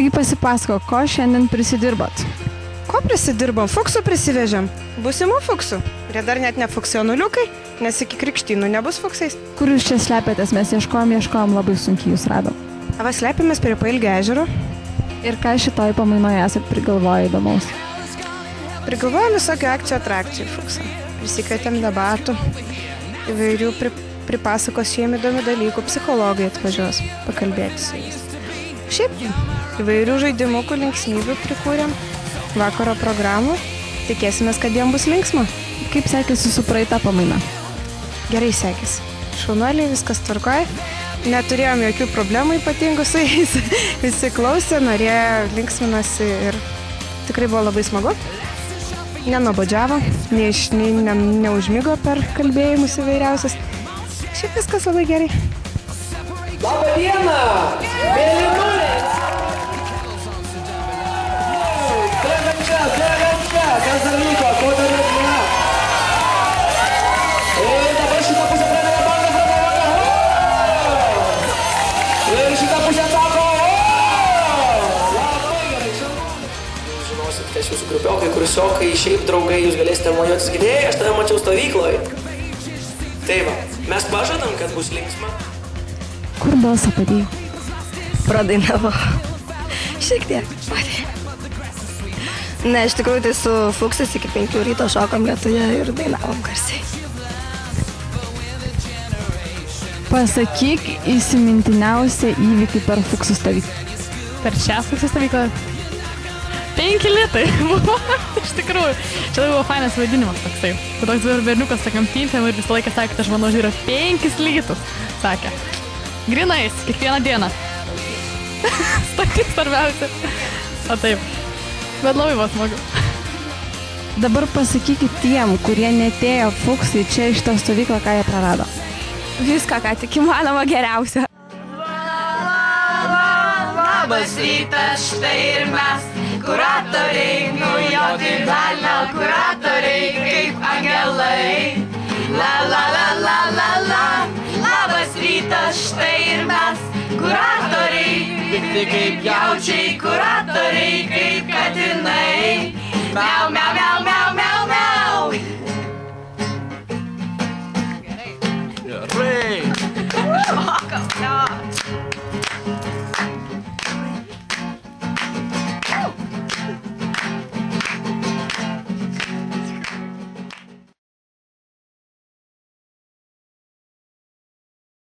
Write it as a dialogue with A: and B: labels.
A: Taigi pasipasako, ko šiandien prisidirbot?
B: Ko prisidirbom? Fuksų prisivežėm. Būsimų fuksų. Kurie dar net ne funkcionuliukai, nes iki krikštynų nebus fuksais.
A: Kur jūs čia slepiatės? Mes ieškojom, labai sunkiai jūs radom.
B: Va, slepiamės prie Pailgio ežero.
A: Ir ką šitoj pamainoje esat prigalvoję įdomaus?
B: Prigalvojom visokių akcijų atrakcijų fuksą. Prisikvietėm debatų, įvairių pripasakos jiem įdomių dalykų, psichologai atvažiuos pakalbėti su jais. Šiaip įvairių žaidimų, linksmybių prikūrėm, vakaro programų, tikėsimės, kad jiem bus linksma.
A: Kaip sekėsi su praeita pamaina?
B: Gerai sekėsi. Šaunuoliai, viskas tvarkoja. Neturėjom jokių problemų ypatingų su jais. Visi klausė, norėjo, linksminosi ir tikrai buvo labai smagu. Nenuobodžiavo, neužmigo per kalbėjimus įvairiausias. Šiaip viskas labai gerai.
C: Labą dieną! Mėlynulės! Bėgam čia! Kas dar liko? Ko dar nėra? Ir dabar šitą pusę pradėjo banga! Ir šitą pusę tako! Labai gerai! Žinosit, kas jūsų grupiokai, kursiokai, šiaip draugai, jūs galėsite mojuotis gidėjai, aš tave mačiau stovykloje. Tai va, mes pažadam, kad bus linksma.
A: Kur balsą padėjai?
D: Pradainavo. Šiek tiek padėjai. Ne, iš tikrųjų tai su fuksais iki 5 ryto šokom Lietuje ir dainavom garsiai.
A: Pasakyk įsimintiniausią įvykį per fuksų stovyklą.
E: Per šią fuksų stovyklą 5 litai buvo, iš tikrųjų. Čia tai buvo fainas vaidinimas toksai. Toks berniukas tokiam pintėm ir visą laiką sakė, kad aš manau žiūrėjau 5 litus, sakė. Grinais, kiekvieną dieną. Tokiai svarbiausia. O taip. Bet labai buvo smagu.
A: Dabar pasakykit tiem, kurie netėjo fuksai čia iš tą stovyklą, ką jie prarado.
D: Viską, ką tik įmanoma geriausia.
F: Labas rytas, štai ir mes, kuratoriai, nujoti velnio kuratoriai, kaip angelai. La la la la la la, labas rytas, štai ir mes, kuratoriai, pikti kaip jaučiai, kuratoriai, kaip katinai. Miau, miau, miau, miau.